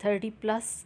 30+